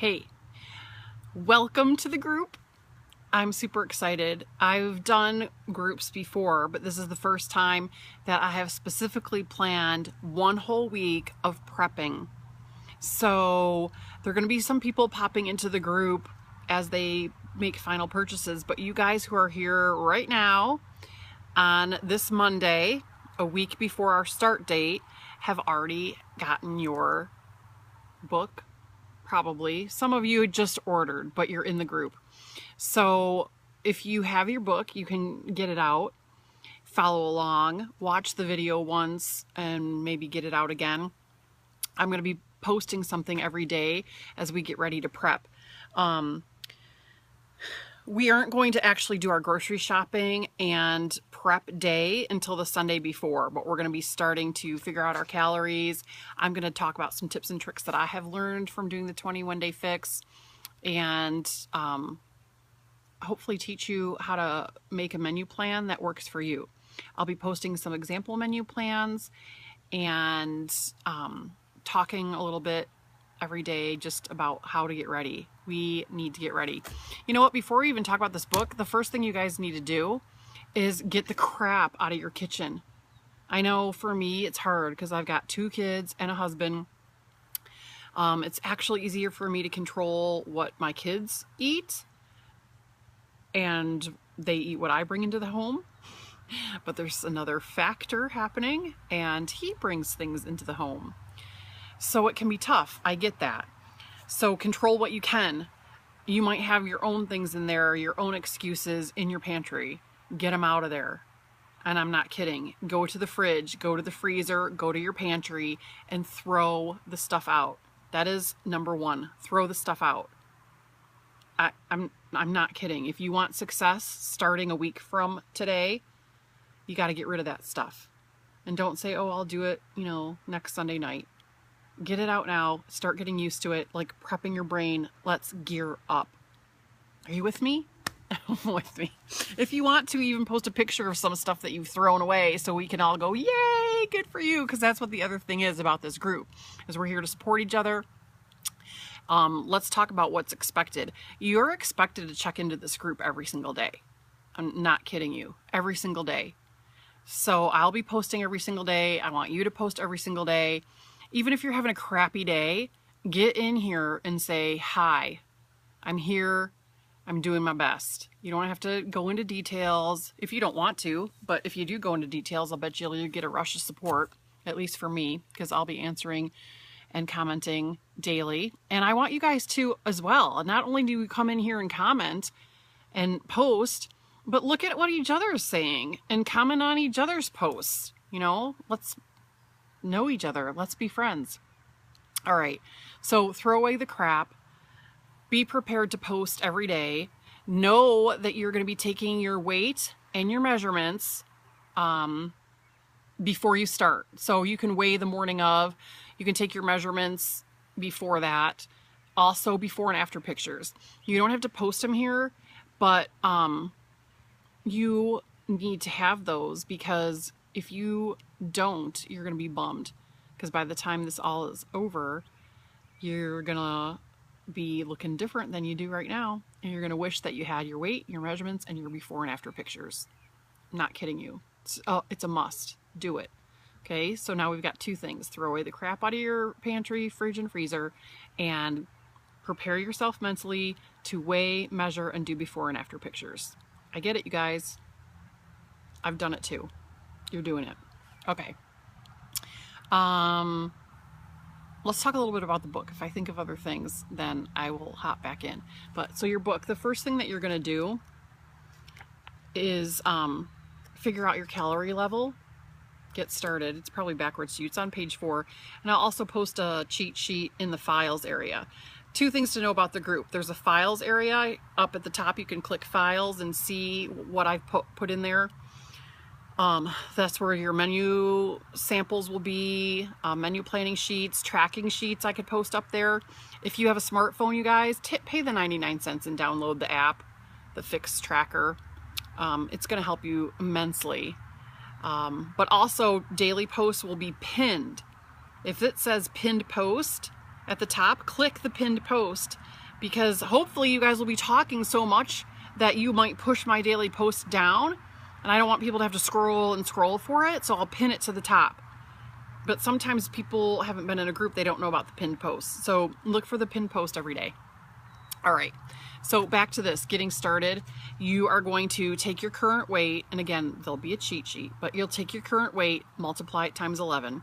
Hey, welcome to the group. I'm super excited. I've done groups before, but this is the first time that I have specifically planned one whole week of prepping. So there are going to be some people popping into the group as they make final purchases, but you guys who are here right now on this Monday, a week before our start date, have already gotten your book. Probably. Some of you just ordered, but you're in the group. So if you have your book, you can get it out, follow along, watch the video once, and maybe get it out again. I'm going to be posting something every day as we get ready to prep. We aren't going to actually do our grocery shopping and prep day until the Sunday before, but we're going to be starting to figure out our calories. I'm going to talk about some tips and tricks that I have learned from doing the 21-day fix, and hopefully teach you how to make a menu plan that works for you. I'll be posting some example menu plans and talking a little bit every day just about how to get ready. We need to get ready. You know what? Before we even talk about this book, the first thing you guys need to do is get the crap out of your kitchen. I know for me it's hard because I've got 2 kids and a husband. It's actually easier for me to control what my kids eat, and they eat what I bring into the home. But there's another factor happening, and he brings things into the home. So it can be tough. I get that. So control what you can. You might have your own things in there, your own excuses in your pantry. Get them out of there. And I'm not kidding. Go to the fridge, go to the freezer, go to your pantry, and throw the stuff out. That is number 1. Throw the stuff out. I'm not kidding. If you want success starting a week from today, you got to get rid of that stuff. And don't say, oh, I'll do it, next Sunday night. Get it out now. Start getting used to it, like prepping your brain. Let's gear up. Are you with me? With me. If you want to, even post a picture of some stuff that you've thrown away so we can all go, yay, good for you. Because that's what the other thing is about this group, is we're here to support each other. Let's talk about what's expected. You're expected to check into this group every single day. I'm not kidding you. Every single day. So I'll be posting every single day. I want you to post every single day. Even if you're having a crappy day, get in here and say, hi, I'm here. I'm doing my best. You don't have to go into details if you don't want to, but if you do go into details, I'll bet you'll get a rush of support, at least for me, because I'll be answering and commenting daily. And I want you guys to as well. Not only do we come in here and comment and post, but look at what each other is saying and comment on each other's posts. Let's know each other. Let's be friends. All right. So throw away the crap. Be prepared to post every day. Know that you're going to be taking your weight and your measurements before you start. So you can weigh the morning of. You can take your measurements before that. Also before and after pictures. You don't have to post them here, but you need to have those, because if you don't, you're going to be bummed, because by the time this all is over, you're going to be looking different than you do right now, and you're going to wish that you had your weight, your measurements, and your before and after pictures. I'm not kidding you. It's a must. Do it. Okay, so now we've got 2 things. Throw away the crap out of your pantry, fridge, and freezer, and prepare yourself mentally to weigh, measure, and do before and after pictures. I get it, you guys. I've done it too. You're doing it. Okay. Let's talk a little bit about the book. If I think of other things, then I will hop back in. But so your book, the first thing that you're going to do is figure out your calorie level. Get started. It's probably backwards to you. It's on page 4. And I'll also post a cheat sheet in the files area. 2 things to know about the group. There's a files area up at the top. You can click files and see what I've put in there. That's where your menu samples will be, menu planning sheets, tracking sheets I could post up there. If you have a smartphone, you guys, pay the 99 cents and download the app, the Fix Tracker. It's going to help you immensely. But also daily posts will be pinned. If it says pinned post at the top, click the pinned post, because hopefully you guys will be talking so much that you might push my daily post down, and I don't want people to have to scroll and scroll for it, so I'll pin it to the top. But sometimes people haven't been in a group, they don't know about the pinned post. So look for the pinned post every day. All right, so back to this, getting started. You are going to take your current weight, and again, there'll be a cheat sheet, but you'll take your current weight, multiply it times 11,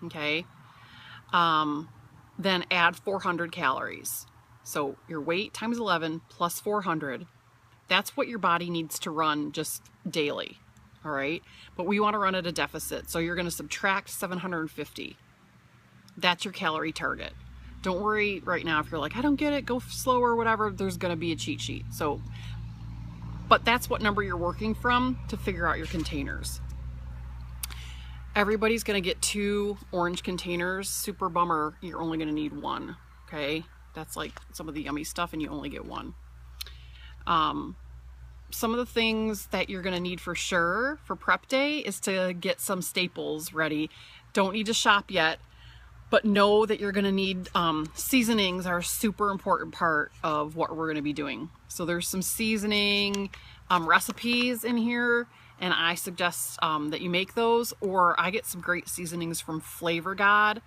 okay? Then add 400 calories. So your weight times 11 plus 400, that's what your body needs to run just daily, all right? But we want to run at a deficit, so you're going to subtract 750. That's your calorie target. Don't worry right now if you're like, I don't get it, go slower, whatever, there's going to be a cheat sheet. So, but that's what number you're working from to figure out your containers. Everybody's going to get 2 orange containers. Super bummer, you're only going to need 1, okay? That's like some of the yummy stuff, and you only get 1. Some of the things that you're going to need for sure for prep day is to get some staples ready. Don't need to shop yet, but know that you're going to need seasonings are a super important part of what we're going to be doing. So there's some seasoning recipes in here, and I suggest that you make those, or I get some great seasonings from Flavor God.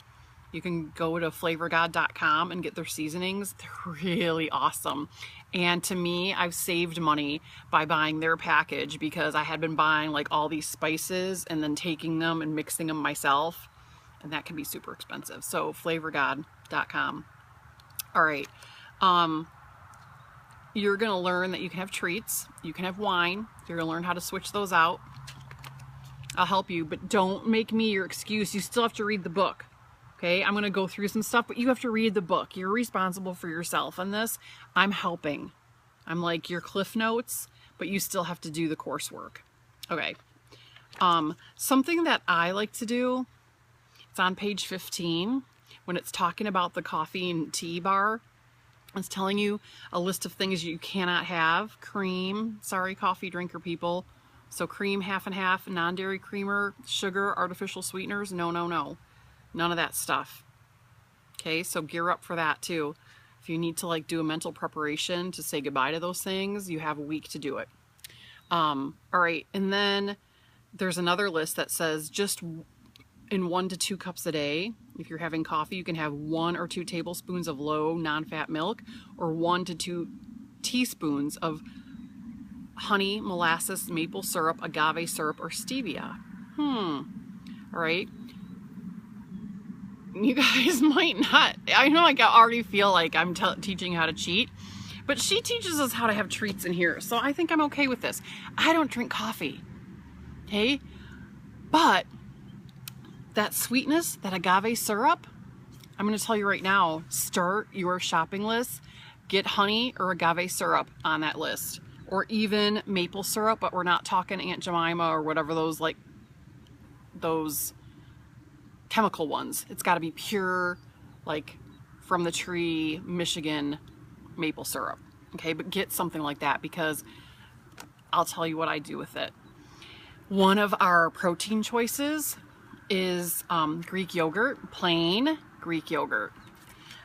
You can go to flavorgod.com and get their seasonings. They're really awesome. And to me, I've saved money by buying their package, because I had been buying like all these spices and then taking them and mixing them myself, and that can be super expensive. So flavorgod.com. All right. You're going to learn that you can have treats. You can have wine. You're going to learn how to switch those out. I'll help you, but don't make me your excuse. You still have to read the book. Okay, I'm going to go through some stuff, but you have to read the book. You're responsible for yourself on this. I'm helping. I'm like your Cliff Notes, but you still have to do the coursework. Okay. Something that I like to do, it's on page 15, when it's talking about the coffee and tea bar. It's telling you a list of things you cannot have. Cream, sorry, coffee drinker people. So cream, half and half, non-dairy creamer, sugar, artificial sweeteners, no, no, no. None of that stuff. Okay, so gear up for that too. If you need to like do a mental preparation to say goodbye to those things, you have a week to do it. All right, and then there's another list that says just in 1 to 2 cups a day. If you're having coffee, you can have 1 or 2 tablespoons of low non-fat milk, or 1 to 2 teaspoons of honey, molasses, maple syrup, agave syrup, or stevia. All right. You guys might not, I know, like I already feel like I'm teaching how to cheat, but she teaches us how to have treats in here. So I think I'm okay with this. I don't drink coffee, okay? But that sweetness, that agave syrup, I'm going to tell you right now, start your shopping list. Get honey or agave syrup on that list, or even maple syrup, but we're not talking Aunt Jemima or whatever those like those chemical ones. It's got to be pure, like from the tree, Michigan maple syrup. Okay, but get something like that, because I'll tell you what I do with it. One of our protein choices is Greek yogurt, plain Greek yogurt,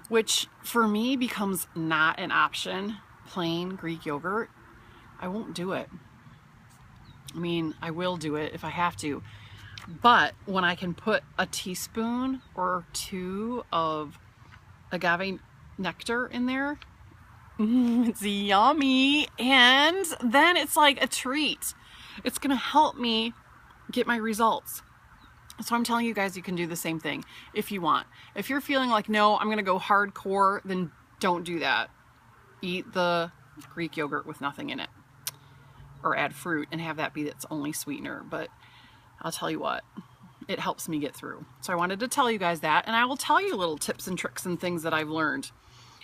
which for me becomes not an option. Plain Greek yogurt, I won't do it. I mean, I will do it if I have to. But when I can put a teaspoon or 2 of agave nectar in there, it's yummy. And then it's like a treat. It's going to help me get my results. So I'm telling you guys, you can do the same thing if you want. If you're feeling like, no, I'm going to go hardcore, then don't do that. Eat the Greek yogurt with nothing in it, or add fruit and have that be its only sweetener. But I'll tell you what, it helps me get through. So I wanted to tell you guys that, and I will tell you little tips and tricks and things that I've learned.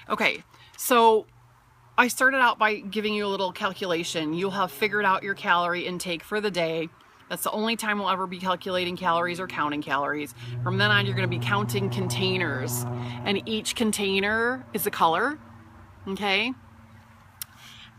Okay, so I started out by giving you a little calculation. You'll have figured out your calorie intake for the day. That's the only time we'll ever be calculating calories or counting calories. From then on, you're going to be counting containers, and each container is a color, okay?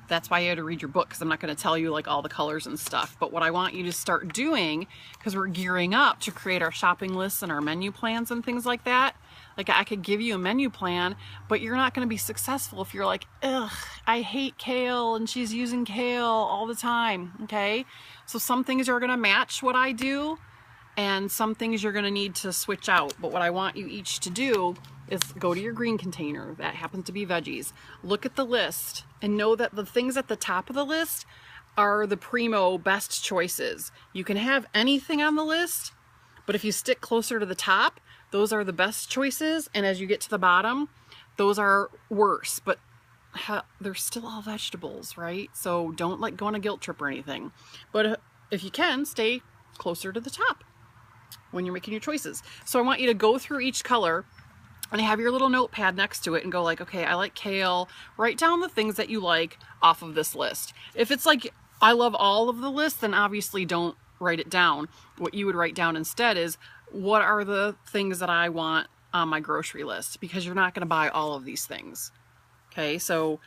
That's why you had to read your book, because I'm not going to tell you like all the colors and stuff. But what I want you to start doing, because we're gearing up to create our shopping lists and our menu plans and things like that, Like, I could give you a menu plan, but you're not going to be successful if you're like, ugh, I hate kale and she's using kale all the time. Okay. So some things are going to match what I do and some things you're going to need to switch out. But what I want you each to do is go to your green container. That happens to be veggies. Look at the list and know that the things at the top of the list are the primo best choices. You can have anything on the list, but if you stick closer to the top, those are the best choices, and as you get to the bottom, those are worse, but they're still all vegetables, right? So don't like go on a guilt trip or anything. But if you can, stay closer to the top when you're making your choices. So I want you to go through each color and have your little notepad next to it and go like, okay, I like kale. Write down the things that you like off of this list. If it's like, I love all of the list, then obviously don't write it down. What you would write down instead is, what are the things that I want on my grocery list? Because you're not going to buy all of these things. Okay, so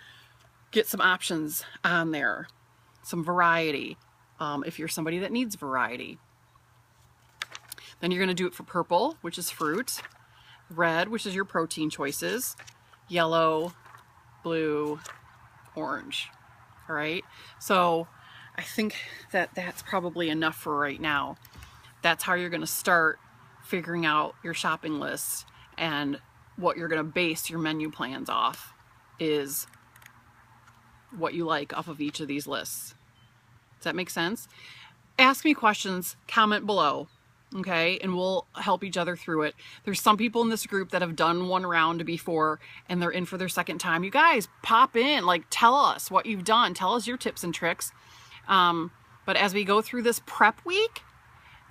get some options on there, some variety, if you're somebody that needs variety. Then you're going to do it for purple, which is fruit, red, which is your protein choices, yellow, blue, orange. All right, so I think that that's probably enough for right now. That's how you're going to start figuring out your shopping list, and what you're going to base your menu plans off is what you like off of each of these lists. Does that make sense? Ask me questions, comment below, okay? And we'll help each other through it. There's some people in this group that have done one round before and they're in for their second time. You guys pop in, like tell us what you've done. Tell us your tips and tricks. But as we go through this prep week,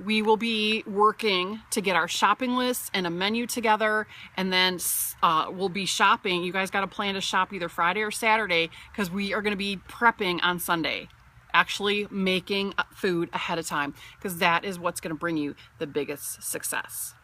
we will be working to get our shopping lists and a menu together, and then we'll be shopping. You guys got to plan to shop either Friday or Saturday, because we are going to be prepping on Sunday, actually making food ahead of time, because that is what's going to bring you the biggest success.